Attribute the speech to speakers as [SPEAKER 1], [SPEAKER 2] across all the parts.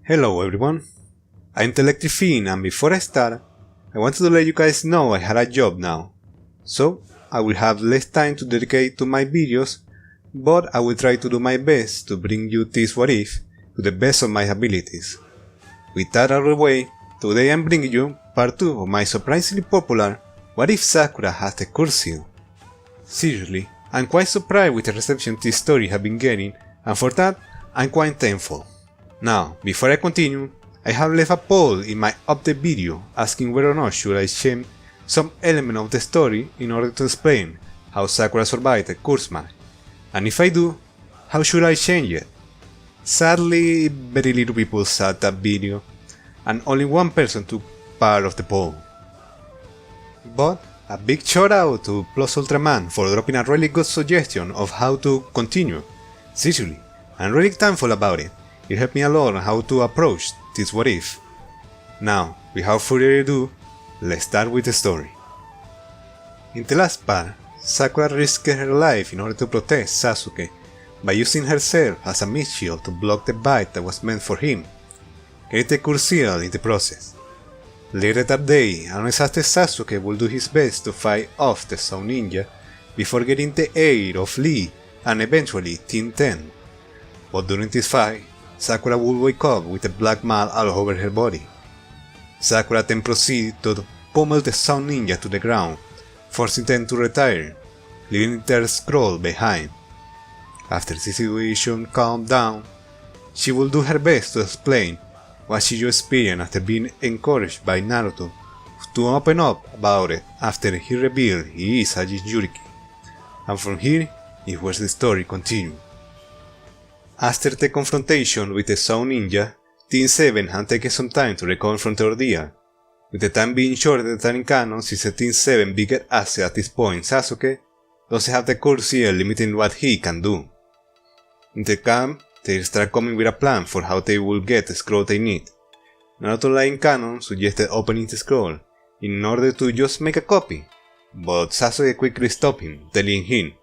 [SPEAKER 1] Hello everyone, I'm Telectrifin, and before I start, I wanted to let you guys know I had a job now. So, I will have less time to dedicate to my videos, but I will try to do my best to bring you this what if to the best of my abilities. With that out of the way, today I'm bringing you part 2 of my surprisingly popular What If Sakura Has the Curse. Seriously, I'm quite surprised with the reception this story has been getting, and for that, I'm quite thankful. Now, before I continue, I have left a poll in my update video asking whether or not should I change some element of the story in order to explain how Sakura survived the curse mark, and if I do, how should I change it? Sadly, very little people saw that video, and only one person took part of the poll. But a big shout out to Plus Ultraman for dropping a really good suggestion of how to continue. Seriously, I'm really thankful about it. It helped me a lot on how to approach this what if. Now, without further ado, let's start with the story. In the last part, Sakura risked her life in order to protect Sasuke by using herself as a meat shield to block the bite that was meant for him, getting the curse seal in the process. Later that day, unassisted Sasuke will do his best to fight off the Sound Ninja before getting the aid of Lee and eventually Team 10. But during this fight, Sakura will wake up with a black mud all over her body. Sakura then proceeds to pummel the Sound Ninja to the ground, forcing them to retire, leaving their scroll behind. After the situation calmed down, she will do her best to explain what she experienced after being encouraged by Naruto to open up about it after he revealed he is a Jinchuriki. And from here is where the story continues. After the confrontation with the Sound Ninja, Team 7 had taken some time to recover from the ordeal, with the time being shorter than in canon since the Team 7 biggest asset at this point, Sasuke, doesn't have the curse seal limiting what he can do. In the camp, they start coming with a plan for how they will get the scroll they need. Naruto like in canon suggested opening the scroll in order to just make a copy, but Sasuke quickly stopped him, telling him,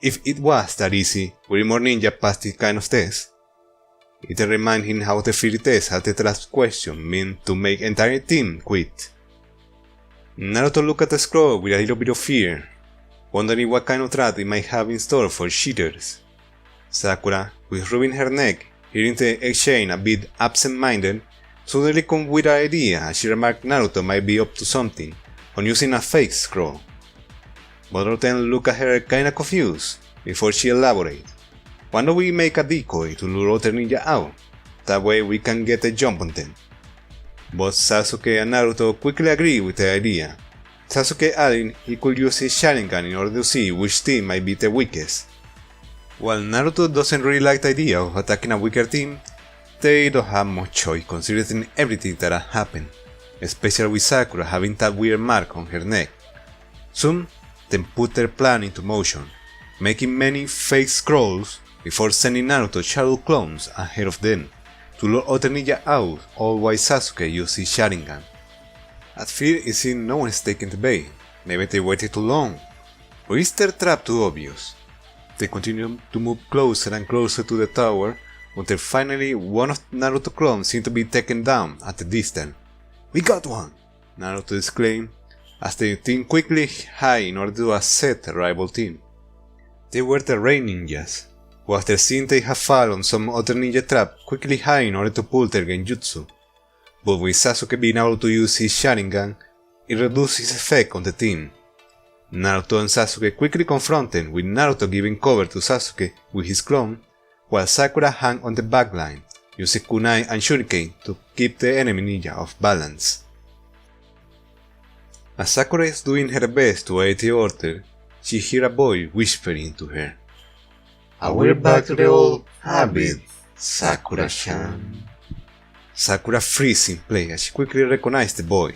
[SPEAKER 1] if it was that easy, would more ninja pass this kind of test? It reminded him how the fairy test had the last question meant to make entire team quit. Naruto looked at the scroll with a little bit of fear, wondering what kind of trap it might have in store for cheaters. Sakura, with rubbing her neck, hearing the exchange a bit absent-minded, suddenly come with an idea as she remarked Naruto might be up to something on using a fake scroll. But then looked at her kinda confused before she elaborated. Why don't we make a decoy to lure other ninja out? That way we can get a jump on them. Both Sasuke and Naruto quickly agree with the idea, Sasuke adding he could use his Sharingan in order to see which team might be the weakest. While Naruto doesn't really like the idea of attacking a weaker team, they don't have much choice considering everything that has happened, especially with Sakura having that weird mark on her neck. Soon, they put their plan into motion, making many fake scrolls before sending Naruto shadow clones ahead of them to lure other ninja out, all while Sasuke used his Sharingan. At first it seemed no one is taking the bait, maybe they waited too long, or is their trap too obvious? They continued to move closer and closer to the tower until finally one of Naruto's clones seemed to be taken down at a distance. "We got one!" Naruto exclaimed as the team quickly hid in order to accept the rival team. They were the Rain Ninjas, who after seeing they had fallen on some other ninja trap quickly hid in order to pull their genjutsu, but with Sasuke being able to use his Sharingan, it reduced his effect on the team. Naruto and Sasuke quickly confronted, with Naruto giving cover to Sasuke with his clone, while Sakura hung on the backline, using kunai and shuriken to keep the enemy ninja off balance. As Sakura is doing her best to aid the order, she hears a voice whispering to her,
[SPEAKER 2] We're back to the old habit, Sakura-chan.
[SPEAKER 1] Sakura freezes in place as she quickly recognizes the boy.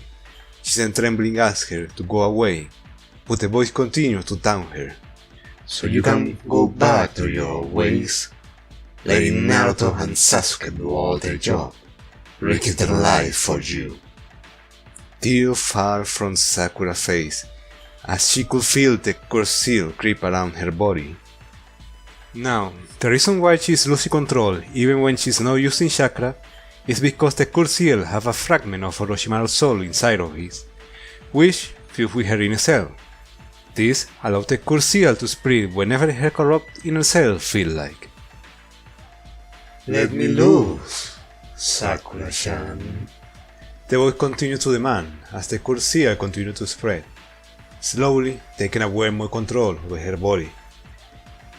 [SPEAKER 1] She then trembling asks her to go away, but the voice continues to taunt her.
[SPEAKER 2] So you can go back to your ways, letting Naruto and Sasuke do all their job, risking their life for you.
[SPEAKER 1] Tears far from Sakura's face, as she could feel the curse seal creep around her body. Now, the reason why she's losing control even when she's not using chakra is because the cursed seal have a fragment of Orochimaru's soul inside of it, which fused with her inner self. This allows the cursed seal to spread whenever her corrupt inner self feel like.
[SPEAKER 2] Let me loose, Sakura-chan.
[SPEAKER 1] The voice continued to demand as the cursed seal continued to spread, slowly taking away more control over her body.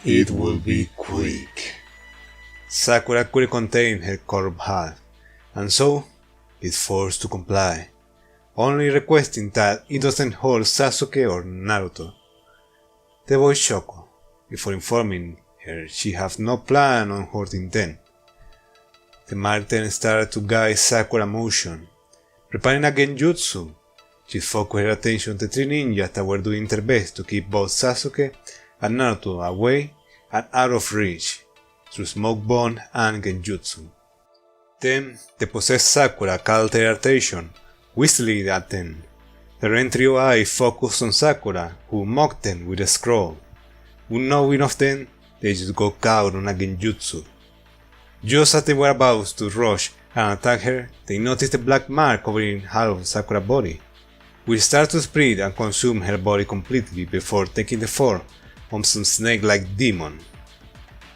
[SPEAKER 2] It will be quick.
[SPEAKER 1] Sakura couldn't contain her corrupt heart, and so is forced to comply, only requesting that it doesn't hurt Sasuke or Naruto. The voice shocked her, before informing her she has no plan on hurting them. The mother then started to guide Sakura's motion, preparing a genjutsu. She focused her attention on the three ninjas that were doing their best to keep both Sasuke and Naruto away and out of reach through smoke bomb and genjutsu. Then the possessed Sakura called their attention, whistling at them. The Ren Trio eye focused on Sakura, who mocked them with a scroll. Unknowing of them, they just got caught on a genjutsu. Just as they were about to rush and attack her, they noticed a black mark covering half of Sakura's body, which started to spread and consume her body completely before taking the form of some snake-like demon.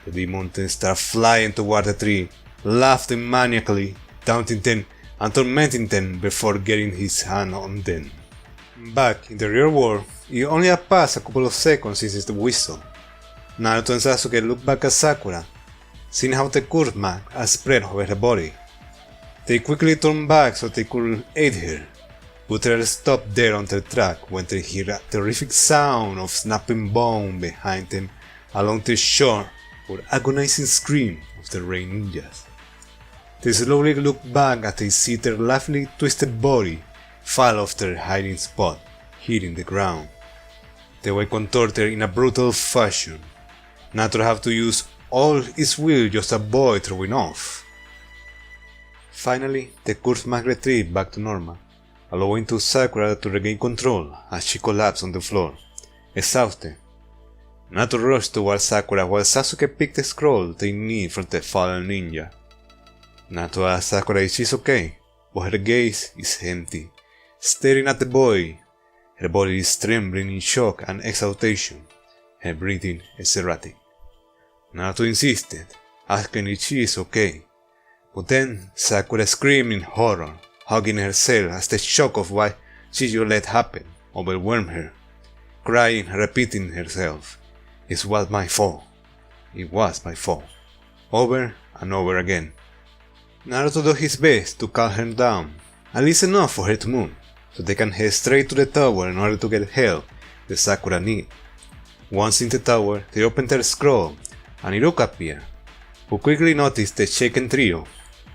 [SPEAKER 1] The demon then started flying toward the tree, laughing maniacally, taunting them and tormenting them before getting his hand on them. Back in the real world, it only had passed a couple of seconds since the whistle. Naruto and Sasuke looked back at Sakura, seeing how the curse mark had spread over her body. They quickly turned back so they could aid her, but her stopped dead on their track when they heard a terrific sound of snapping bone behind them along the shore or agonizing scream of the Rain Ninjas. They slowly looked back as they see their lively twisted body fall off their hiding spot, hitting the ground. They were contorted in a brutal fashion. Naruto had to use all his will just to avoid throwing off. Finally, the curse mark retrieved back to normal, allowing to Sakura to regain control as she collapsed on the floor, exhausted. Naruto rushed towards Sakura while Sasuke picked the scroll they need from the fallen ninja. Naruto asked Sakura if she's okay, but her gaze is empty, staring at the boy. Her body is trembling in shock and exhaustion, her breathing is erratic. Naruto insisted, asking if she is okay, but then Sakura screamed in horror, hugging herself as the shock of what she just let happen overwhelmed her, crying and repeating herself, "It was my fault. It was my fault," over and over again. Naruto does his best to calm her down, at least enough for her to move, so they can head straight to the tower in order to get help that Sakura needs. Once in the tower, they open their scroll, and Iruka appears, who quickly noticed the shaken trio.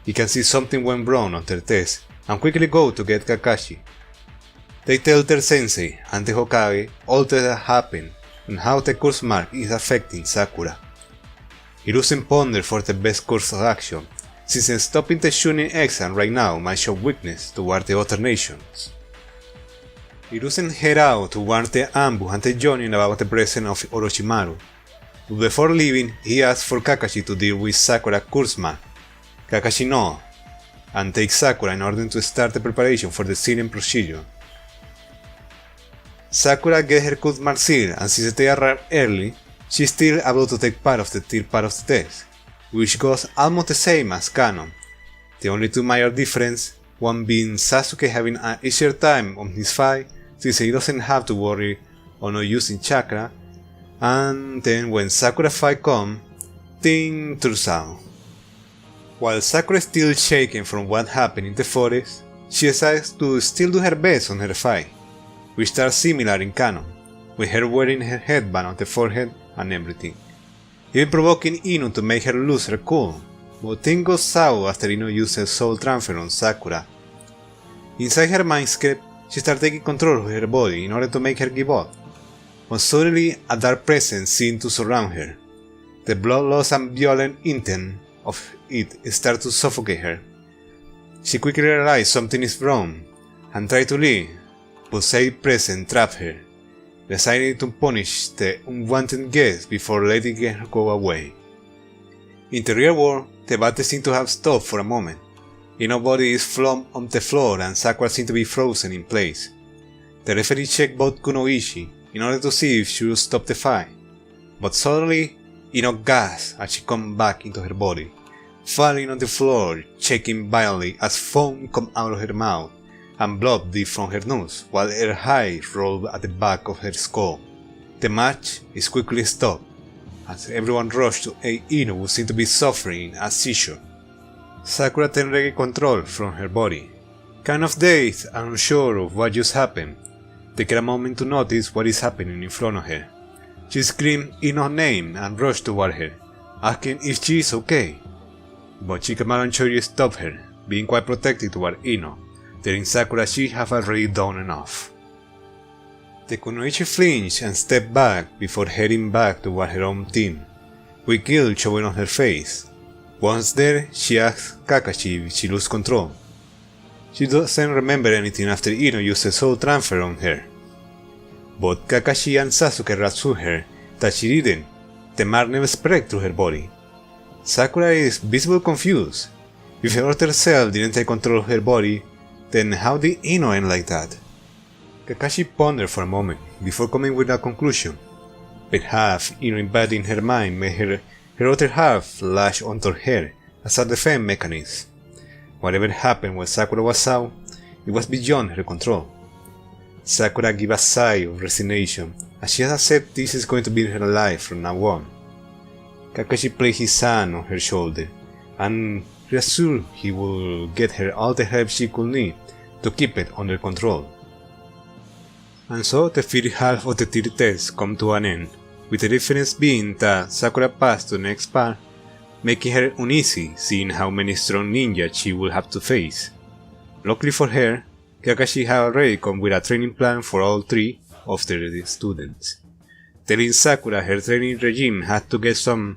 [SPEAKER 1] He can see something went wrong on their test, and quickly go to get Kakashi. They tell their sensei and the Hokage all that happened and how the curse mark is affecting Sakura. Hiruzen ponders for the best course of action, since stopping the Chunin exam right now might show weakness toward the other nations. Hiruzen head out to warn the ambush and the Jonin about the presence of Orochimaru, but before leaving he asks for Kakashi to deal with Sakura curse mark. Kakashi nods, and takes Sakura in order to start the preparation for the sealing procedure. Sakura gets her curse mark sealed, and since they arrive early, she is still able to take part of the third part of the test, which goes almost the same as canon. The only two major differences, one being Sasuke having an easier time on his fight since he doesn't have to worry on not using chakra, and then when Sakura's fight comes, things turns out. While Sakura is still shaken from what happened in the forest, she decides to still do her best on her fight, which starts similar in canon, with her wearing her headband on the forehead and everything, even provoking Ino to make her lose her cool, but things go south after Ino uses soul transfer on Sakura. Inside her mindscape, she starts taking control of her body in order to make her give up, when suddenly a dark presence seems to surround her. The bloodlust and violent intent of it starts to suffocate her. She quickly realizes something is wrong and tries to leave, but said presence traps her, deciding to punish the unwanted guest before letting her go away. In the real world, the battle seems to have stopped for a moment, Ino's body is flung on the floor and Sakura seems to be frozen in place. The referee checked both Kunoichi in order to see if she would stop the fight, but suddenly Ino gasped as she comes back into her body, falling on the floor, shaking violently as foam comes out of her mouth and blood leaks from her nose, while her eyes roll at the back of her skull. The match is quickly stopped, as everyone rushed to aid Ino, who seemed to be suffering a seizure. Sakura then regained control from her body. Kind of dazed and unsure of what just happened, taking a moment to notice what is happening in front of her. She screamed Ino's name and rushed toward her, asking if she is okay. But Shikamaru and Choji stopped her, being quite protective toward Ino, telling Sakura she had already done enough. The Kunoichi flinched and stepped back before heading back toward her own team, with guilt showing on her face. Once there, she asked Kakashi if she lost control. She doesn't remember anything after Ino used a soul transfer on her. Both Kakashi and Sasuke assured her that she didn't. The mark never spread through her body. Sakura is visibly confused. If her other self didn't take control of her body, then how did Ino end like that? Kakashi pondered for a moment before coming with a conclusion. Perhaps Ino invading her mind made her other half lash onto her as a defense mechanism. Whatever happened when Sakura was out, it was beyond her control. Sakura gave a sigh of resignation as she accepted this is going to be her life from now on. Kakashi placed his hand on her shoulder and reassured he would get her all the help she could need to keep it under control. And so the first half of the third test come to an end, with the difference being that Sakura passed to the next part, making her uneasy seeing how many strong ninjas she would have to face. Luckily for her, Kakashi had already come with a training plan for all three of the students, telling Sakura her training regime had to get some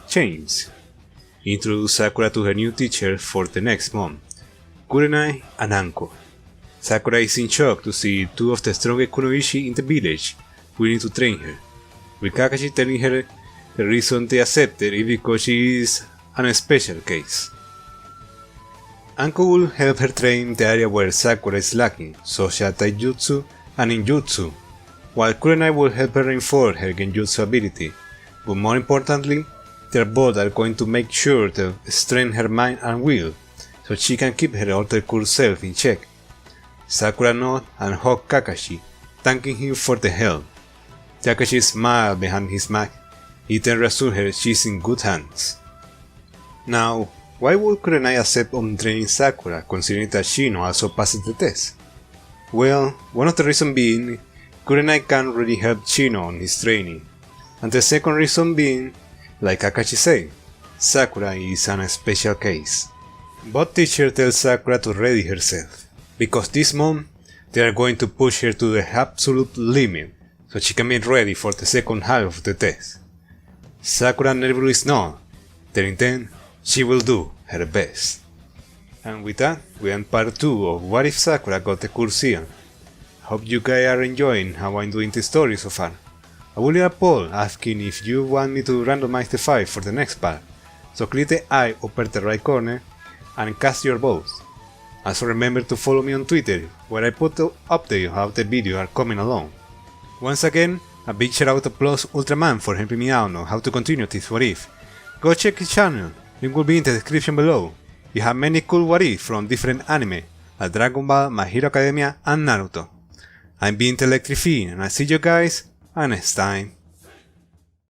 [SPEAKER 1] change. He introduced Sakura to her new teacher for the next month, Kurenai and Anko. Sakura is in shock to see two of the strongest Kunoichi in the village willing to train her, with Kakashi telling her the reason they accepted is because she is an special case. Anko will help her train the area where Sakura is lacking, such as taijutsu and ninjutsu, while Kurenai will help her reinforce her genjutsu ability, but more importantly, they both are going to make sure to strengthen her mind and will, so she can keep her other cool self in check. Sakura nodded and hugged Kakashi, thanking him for the help. Kakashi smiled behind his back. He then reassured her she's in good hands. Now, why would Kurenai accept on training Sakura, considering that Shino also passed the test? Well, one of the reasons being, Kurenai can't really help Shino on his training, and the second reason being, like Kakashi said, Sakura is an special case. Both teachers tell Sakura to ready herself, because this month they are going to push her to the absolute limit, so she can be ready for the second half of the test. Sakura nervously nods, telling them she will do her best. And with that, we end part 2 of What If Sakura Got the Cursian. Hope you guys are enjoying how I'm doing the story so far. I will leave a poll asking if you want me to randomize the fight for the next part, so click the eye upper the right corner and cast your votes. Also remember to follow me on Twitter, where I put the update of how the videos are coming along. Once again, a big shout out to Plus Ultraman for helping me out on how to continue this What If. Go check his channel, link will be in the description below. You have many cool What If from different anime, like Dragon Ball, My Hero Academia and Naruto. I'm being Electrified and I'll see you guys next time.